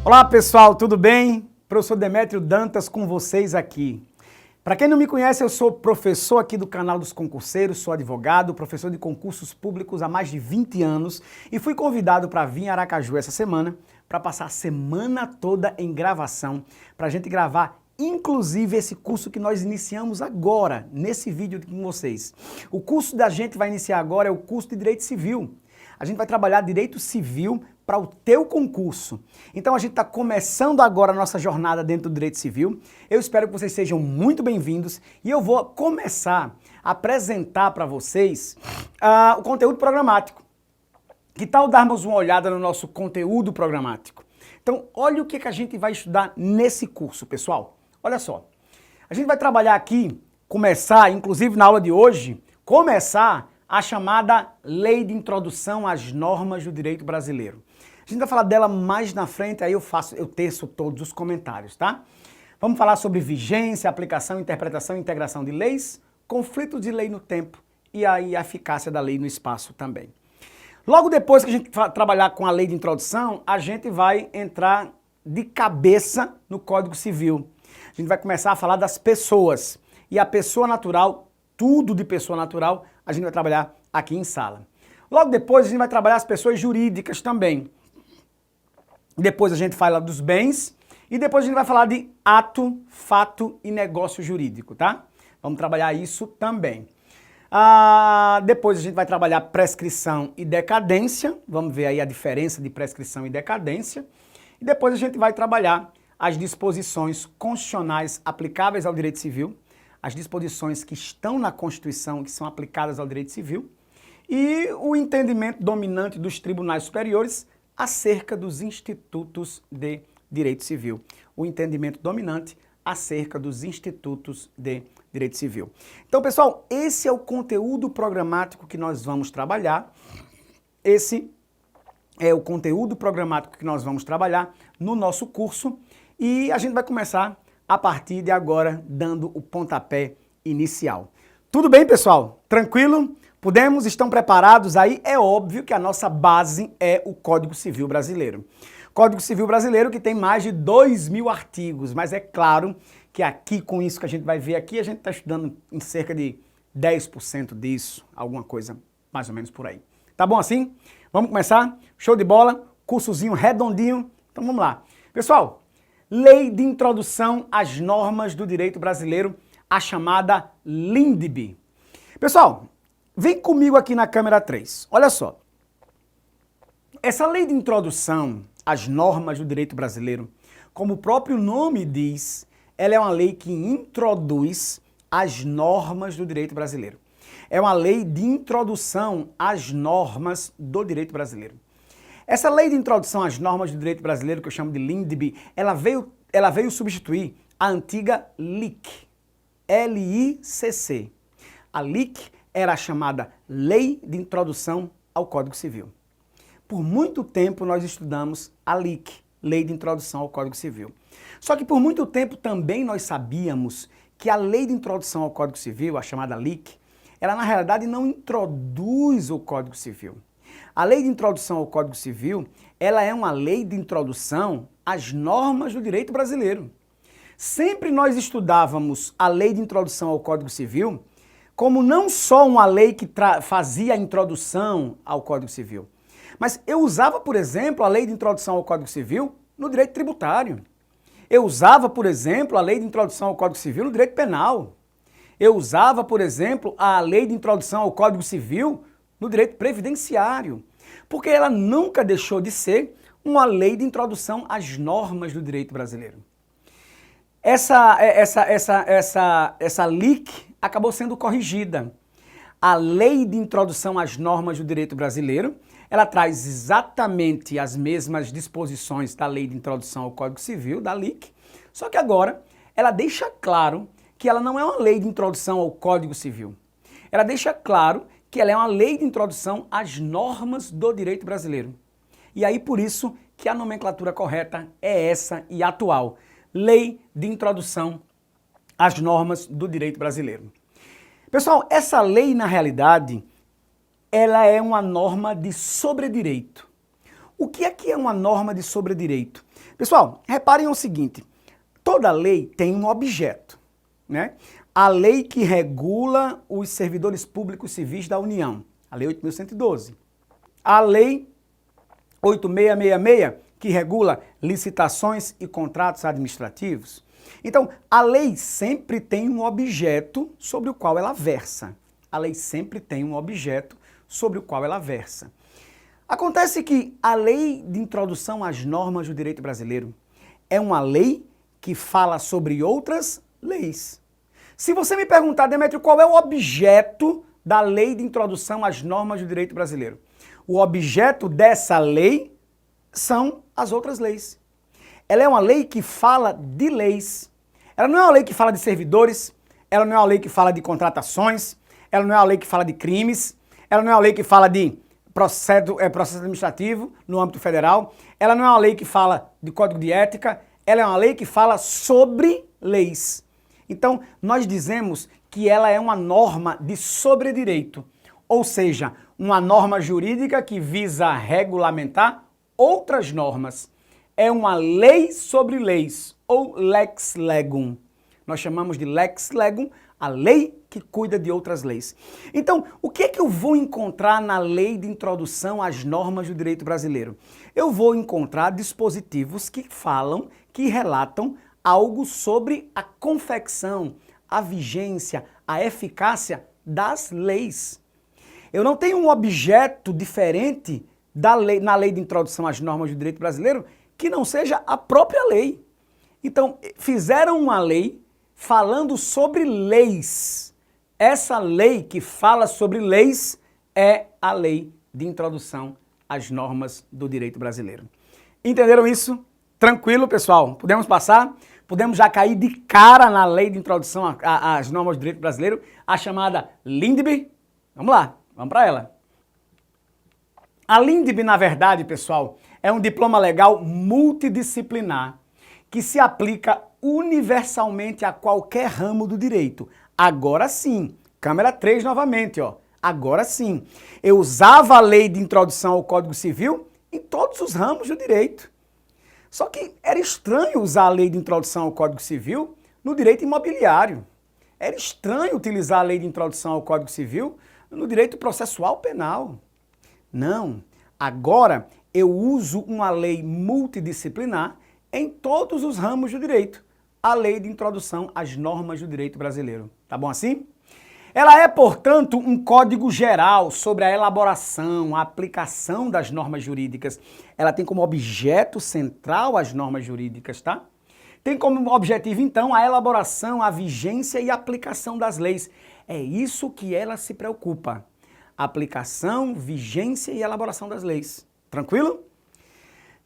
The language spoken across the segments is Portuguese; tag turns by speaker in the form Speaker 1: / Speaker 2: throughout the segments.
Speaker 1: Olá pessoal, tudo bem? Professor Demétrio Dantas com vocês aqui. Para quem não me conhece, eu sou professor aqui do canal dos concurseiros, sou advogado, professor de concursos públicos há mais de 20 anos e fui convidado para vir em Aracaju essa semana para passar a semana toda em gravação, para a gente gravar inclusive esse curso que nós iniciamos agora, nesse vídeo com vocês. O curso da gente vai iniciar agora é o curso de Direito Civil. A gente vai trabalhar Direito Civil para o teu concurso. Então a gente está começando agora a nossa jornada dentro do Direito Civil. Eu espero que vocês sejam muito bem-vindos e eu vou começar a apresentar para vocês o conteúdo programático. Que tal darmos uma olhada no nosso conteúdo programático? Então, olha o que a gente vai estudar nesse curso, pessoal. Olha só, a gente vai trabalhar aqui, começar, inclusive na aula de hoje, a chamada Lei de Introdução às Normas do Direito Brasileiro. A gente vai falar dela mais na frente, aí eu teço todos os comentários, tá? Vamos falar sobre vigência, aplicação, interpretação e integração de leis, conflitos de lei no tempo e aí a eficácia da lei no espaço também. Logo depois que a gente trabalhar com a Lei de Introdução, a gente vai entrar de cabeça no Código Civil. A gente vai começar a falar das pessoas. E a pessoa natural, tudo de pessoa natural, a gente vai trabalhar aqui em sala. Logo depois a gente vai trabalhar as pessoas jurídicas também. Depois a gente fala dos bens e depois a gente vai falar de ato, fato e negócio jurídico, tá? Vamos trabalhar isso também. Depois a gente vai trabalhar prescrição e decadência. Vamos ver aí a diferença de prescrição e decadência. E depois a gente vai trabalhar as disposições constitucionais aplicáveis ao direito civil, as disposições que estão na Constituição que são aplicadas ao direito civil e o entendimento dominante dos tribunais superiores acerca dos institutos de direito civil. O entendimento dominante acerca dos institutos de direito civil. Então, pessoal, esse é o conteúdo programático que nós vamos trabalhar. Esse é o conteúdo programático que nós vamos trabalhar no nosso curso e a gente vai começar a partir de agora, dando o pontapé inicial. Tudo bem, pessoal? Tranquilo? Podemos? Estão preparados? Aí é óbvio que a nossa base é o Código Civil Brasileiro. Código Civil Brasileiro que tem mais de 2.000 artigos, mas é claro que aqui, com isso que a gente vai ver aqui, a gente está estudando em cerca de 10% disso, alguma coisa mais ou menos por aí. Tá bom assim? Vamos começar? Show de bola? Cursozinho redondinho? Então vamos lá. Pessoal, Lei de Introdução às Normas do Direito Brasileiro, a chamada LINDB. Pessoal, vem comigo aqui na câmera 3. Olha só. Essa Lei de Introdução às Normas do Direito Brasileiro, como o próprio nome diz, ela é uma lei que introduz as normas do direito brasileiro. É uma lei de introdução às normas do direito brasileiro. Essa lei de introdução às normas do direito brasileiro, que eu chamo de LINDB, ela veio substituir a antiga LIC, L-I-C-C. A LIC era a chamada Lei de Introdução ao Código Civil. Por muito tempo nós estudamos a LIC, Lei de Introdução ao Código Civil. Só que por muito tempo também nós sabíamos que a Lei de Introdução ao Código Civil, a chamada LIC, ela na realidade não introduz o Código Civil. A Lei de Introdução ao Código Civil, ela é uma lei de introdução às normas do direito brasileiro. Sempre nós estudávamos a Lei de Introdução ao Código Civil como não só uma lei que fazia a introdução ao Código Civil, mas eu usava, por exemplo, a Lei de Introdução ao Código Civil no direito tributário. Eu usava, por exemplo, a Lei de Introdução ao Código Civil no direito penal. Eu usava, por exemplo, a Lei de Introdução ao Código Civil no direito previdenciário, porque ela nunca deixou de ser uma lei de introdução às normas do direito brasileiro. Essa LIC acabou sendo corrigida. A Lei de Introdução às Normas do Direito Brasileiro, ela traz exatamente as mesmas disposições da Lei de Introdução ao Código Civil, da LIC, só que agora ela deixa claro que ela não é uma lei de introdução ao Código Civil. Ela deixa claro que ela é uma lei de introdução às normas do direito brasileiro. E aí por isso que a nomenclatura correta é essa e atual. Lei de Introdução às Normas do Direito Brasileiro. Pessoal, essa lei na realidade, ela é uma norma de sobredireito. O que é uma norma de sobredireito? Pessoal, reparem o seguinte, toda lei tem um objeto, né? A lei que regula os servidores públicos civis da União, a Lei 8.112. A Lei 8.666, que regula licitações e contratos administrativos. Então, a lei sempre tem um objeto sobre o qual ela versa. A lei sempre tem um objeto sobre o qual ela versa. Acontece que a Lei de Introdução às Normas do Direito Brasileiro é uma lei que fala sobre outras leis. Se você me perguntar, Demétrio, qual é o objeto da Lei de Introdução às Normas do Direito Brasileiro? O objeto dessa lei são as outras leis. Ela é uma lei que fala de leis. Ela não é uma lei que fala de servidores, ela não é uma lei que fala de contratações, ela não é uma lei que fala de crimes, ela não é uma lei que fala de processo administrativo no âmbito federal, ela não é uma lei que fala de código de ética, ela é uma lei que fala sobre leis. Então, nós dizemos que ela é uma norma de sobredireito, ou seja, uma norma jurídica que visa regulamentar outras normas. É uma lei sobre leis, ou lex legum. Nós chamamos de lex legum a lei que cuida de outras leis. Então, o que é que eu vou encontrar na Lei de Introdução às Normas do Direito Brasileiro? Eu vou encontrar dispositivos que falam, que relatam algo sobre a confecção, a vigência, a eficácia das leis. Eu não tenho um objeto diferente na Lei de Introdução às Normas do Direito Brasileiro que não seja a própria lei. Então, fizeram uma lei falando sobre leis. Essa lei que fala sobre leis é a Lei de Introdução às Normas do Direito Brasileiro. Entenderam isso? Tranquilo, pessoal? Podemos passar? Podemos já cair de cara na Lei de Introdução às Normas do Direito Brasileiro, a chamada LINDB? Vamos lá, vamos para ela. A LINDB, na verdade, pessoal, é um diploma legal multidisciplinar que se aplica universalmente a qualquer ramo do direito. Agora sim, câmera 3 novamente, ó. Agora sim. Eu usava a Lei de Introdução ao Código Civil em todos os ramos do direito. Só que era estranho usar a Lei de Introdução ao Código Civil no direito imobiliário. Era estranho utilizar a Lei de Introdução ao Código Civil no direito processual penal. Não. Agora eu uso uma lei multidisciplinar em todos os ramos do direito. A Lei de Introdução às Normas do Direito Brasileiro. Tá bom assim? Ela é, portanto, um código geral sobre a elaboração, a aplicação das normas jurídicas. Ela tem como objeto central as normas jurídicas, tá? Tem como objetivo, então, a elaboração, a vigência e a aplicação das leis. É isso que ela se preocupa. Aplicação, vigência e elaboração das leis. Tranquilo?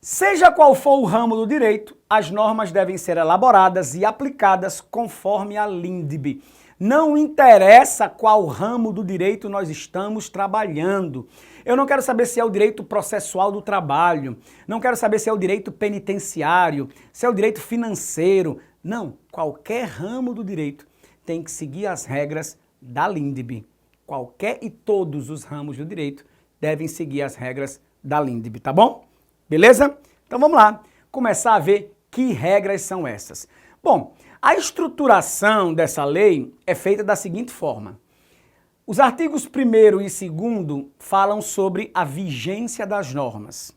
Speaker 1: Seja qual for o ramo do direito, as normas devem ser elaboradas e aplicadas conforme a LINDB. Não interessa qual ramo do direito nós estamos trabalhando. Eu não quero saber se é o direito processual do trabalho, não quero saber se é o direito penitenciário, se é o direito financeiro. Não, qualquer ramo do direito tem que seguir as regras da LINDB. Qualquer e todos os ramos do direito devem seguir as regras da LINDB, tá bom? Beleza? Então vamos lá, começar a ver que regras são essas. Bom, a estruturação dessa lei é feita da seguinte forma. Os artigos 1º e 2º falam sobre a vigência das normas.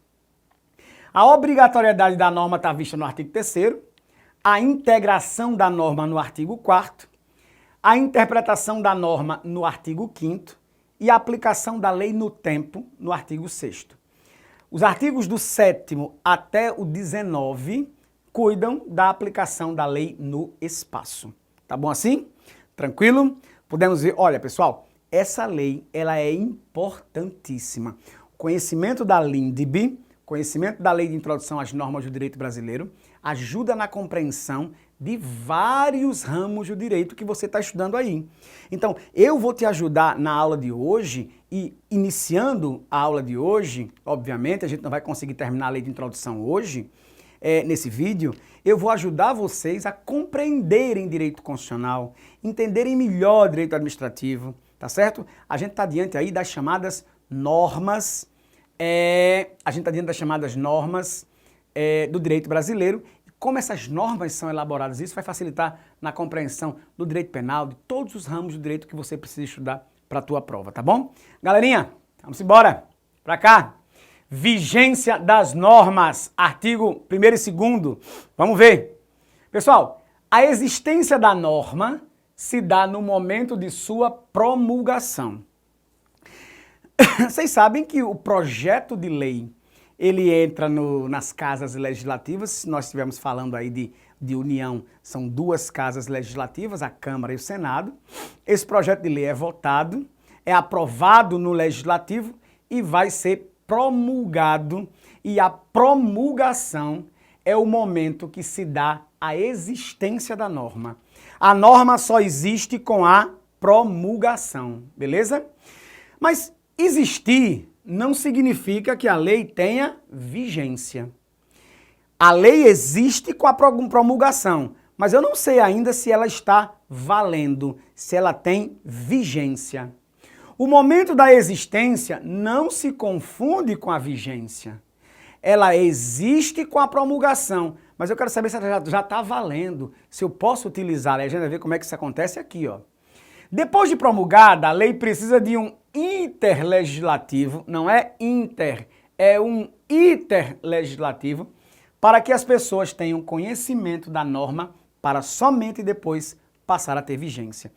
Speaker 1: A obrigatoriedade da norma está vista no artigo 3º, a integração da norma no artigo 4º, a interpretação da norma no artigo 5º e a aplicação da lei no tempo no artigo 6º. Os artigos do 7º até o 19 cuidam da aplicação da lei no espaço. Tá bom assim? Tranquilo? Podemos ver, olha pessoal, essa lei ela é importantíssima. O conhecimento da LINDB, conhecimento da Lei de Introdução às Normas do Direito Brasileiro, ajuda na compreensão de vários ramos do direito que você está estudando aí. Então, eu vou te ajudar na aula de hoje e iniciando a aula de hoje, obviamente, a gente não vai conseguir terminar a Lei de Introdução hoje, nesse vídeo, eu vou ajudar vocês a compreenderem direito constitucional, entenderem melhor direito administrativo, tá certo? A gente está diante aí das chamadas normas, do direito brasileiro, como essas normas são elaboradas. Isso vai facilitar na compreensão do direito penal, de todos os ramos do direito que você precisa estudar para a tua prova, tá bom? Galerinha, vamos embora. Para cá. Vigência das normas, artigo 1º e 2º. Vamos ver. Pessoal, a existência da norma se dá no momento de sua promulgação. Vocês sabem que o projeto de lei, ele entra nas casas legislativas. Nós estivemos falando aí de união, são 2 casas legislativas, a Câmara e o Senado. Esse projeto de lei é votado, é aprovado no Legislativo e vai ser promulgado, e a promulgação é o momento que se dá a existência da norma. A norma só existe com a promulgação, beleza? Mas existir não significa que a lei tenha vigência. A lei existe com a promulgação, mas eu não sei ainda se ela está valendo, se ela tem vigência. O momento da existência não se confunde com a vigência. Ela existe com a promulgação, mas eu quero saber se ela já está valendo, se eu posso utilizar. A gente vai ver como é que isso acontece aqui, ó. Depois de promulgada, a lei precisa de um interlegislativo, não é inter, é um interlegislativo, para que as pessoas tenham conhecimento da norma para somente depois passar a ter vigência.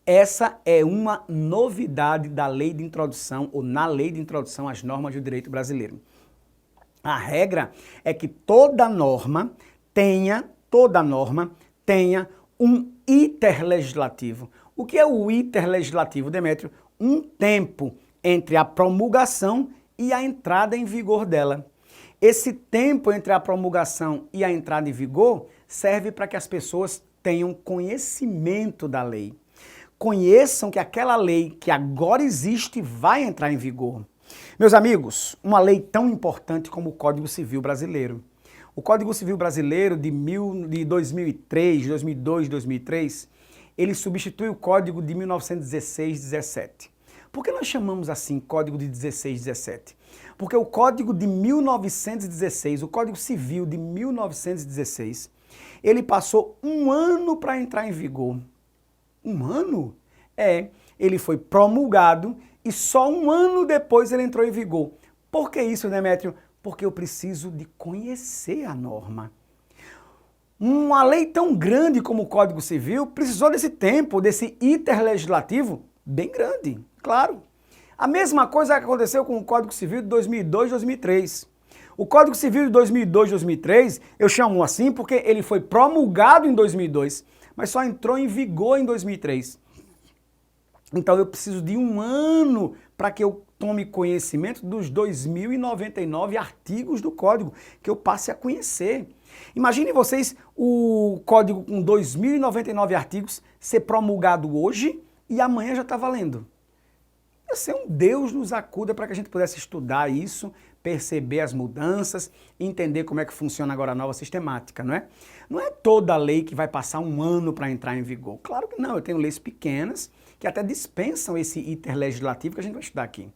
Speaker 1: Essa é uma novidade da lei de introdução, ou na lei de introdução às normas do direito brasileiro. A regra é que toda norma tenha um interlegislativo. O que é o interlegislativo, Demétrio? Um tempo entre a promulgação e a entrada em vigor dela. Esse tempo entre a promulgação e a entrada em vigor serve para que as pessoas tenham conhecimento da lei. Conheçam que aquela lei que agora existe vai entrar em vigor. Meus amigos, uma lei tão importante como o Código Civil Brasileiro. O Código Civil Brasileiro de 2003, 2002, 2003, ele substitui o Código de 1916-17. Por que nós chamamos assim Código de 16-17? Porque o Código de 1916, o Código Civil de 1916, ele passou 1 ano para entrar em vigor. 1 ano? Ele foi promulgado e só 1 ano depois ele entrou em vigor. Por que isso, Demétrio? Porque eu preciso de conhecer a norma. Uma lei tão grande como o Código Civil precisou desse tempo, desse interlegislativo bem grande, claro. A mesma coisa que aconteceu com o Código Civil de 2002 e 2003. O Código Civil de 2002 e 2003, eu chamo assim porque ele foi promulgado em 2002, mas só entrou em vigor em 2003. Então eu preciso de 1 ano para que eu tome conhecimento dos 2.099 artigos do Código, que eu passe a conhecer. Imaginem vocês o Código com 2.099 artigos ser promulgado hoje e amanhã já está valendo. Ia ser um Deus nos acuda para que a gente pudesse estudar isso, perceber as mudanças, entender como é que funciona agora a nova sistemática, não é? Não é toda lei que vai passar 1 ano para entrar em vigor. Claro que não, eu tenho leis pequenas que até dispensam esse interlegislativo que a gente vai estudar aqui.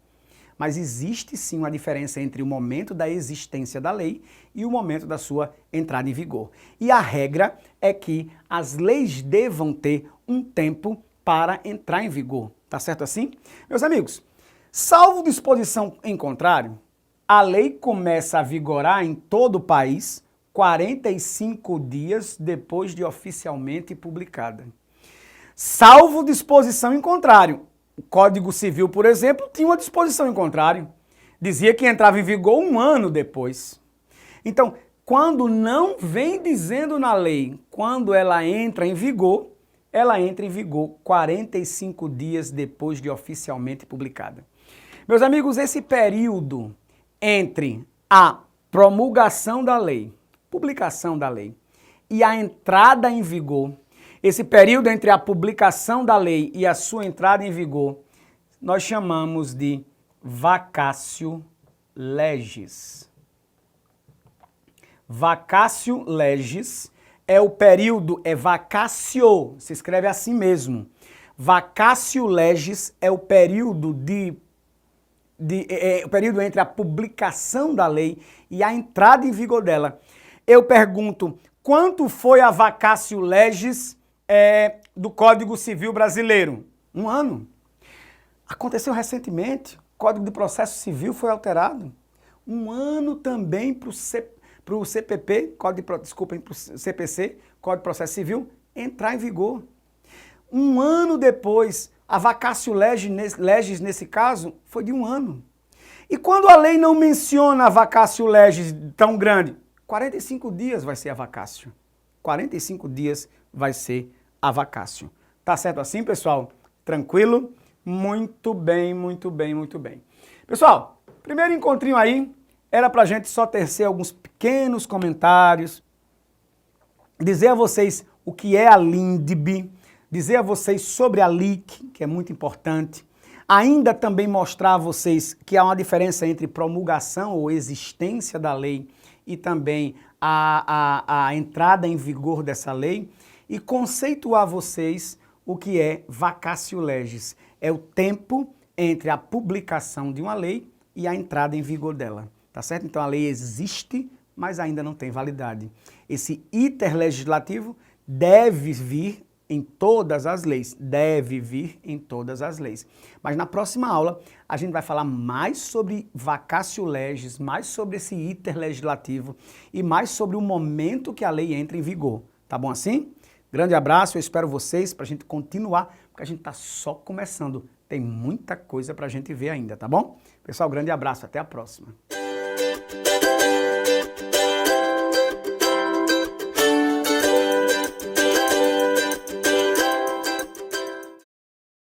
Speaker 1: Mas existe sim uma diferença entre o momento da existência da lei e o momento da sua entrada em vigor. E a regra é que as leis devam ter um tempo para entrar em vigor. Tá certo assim? Meus amigos, salvo disposição em contrário, a lei começa a vigorar em todo o país 45 dias depois de oficialmente publicada. Salvo disposição em contrário. O Código Civil, por exemplo, tinha uma disposição em contrário. Dizia que entrava em vigor 1 ano depois. Então, quando não vem dizendo na lei, quando ela entra em vigor 45 dias depois de oficialmente publicada. Meus amigos, esse período entre a promulgação da lei, publicação da lei, e a entrada em vigor, esse período entre a publicação da lei e a sua entrada em vigor, nós chamamos de vacatio legis. Vacatio legis é o período, é vacatio, se escreve assim mesmo. Vacatio legis é o período de o período entre a publicação da lei e a entrada em vigor dela. Eu pergunto, quanto foi a vacatio legis do Código Civil Brasileiro? 1 ano. Aconteceu recentemente, o Código de Processo Civil foi alterado. 1 ano também para o CPP, para o CPC, Código de Processo Civil, entrar em vigor. 1 ano depois, a vacatio legis nesse caso foi de 1 ano. E quando a lei não menciona a vacatio legis tão grande, 45 dias vai ser a vacatio. 45 dias vai ser a vacatio. Tá certo assim, pessoal? Tranquilo? Muito bem, muito bem, muito bem. Pessoal, primeiro encontrinho aí era pra gente só tecer alguns pequenos comentários, dizer a vocês o que é a LINDB, dizer a vocês sobre a LIC, que é muito importante, ainda também mostrar a vocês que há uma diferença entre promulgação ou existência da lei e também a entrada em vigor dessa lei e conceituar a vocês o que é vacatio legis. É o tempo entre a publicação de uma lei e a entrada em vigor dela, tá certo? Então a lei existe, mas ainda não tem validade. Esse iter legislativo deve vir em todas as leis, deve vir em todas as leis. Mas na próxima aula a gente vai falar mais sobre vacatio legis, mais sobre esse iter legislativo e mais sobre o momento que a lei entra em vigor. Tá bom assim? Grande abraço, eu espero vocês para a gente continuar, porque a gente está só começando. Tem muita coisa para a gente ver ainda, tá bom? Pessoal, grande abraço, até a próxima.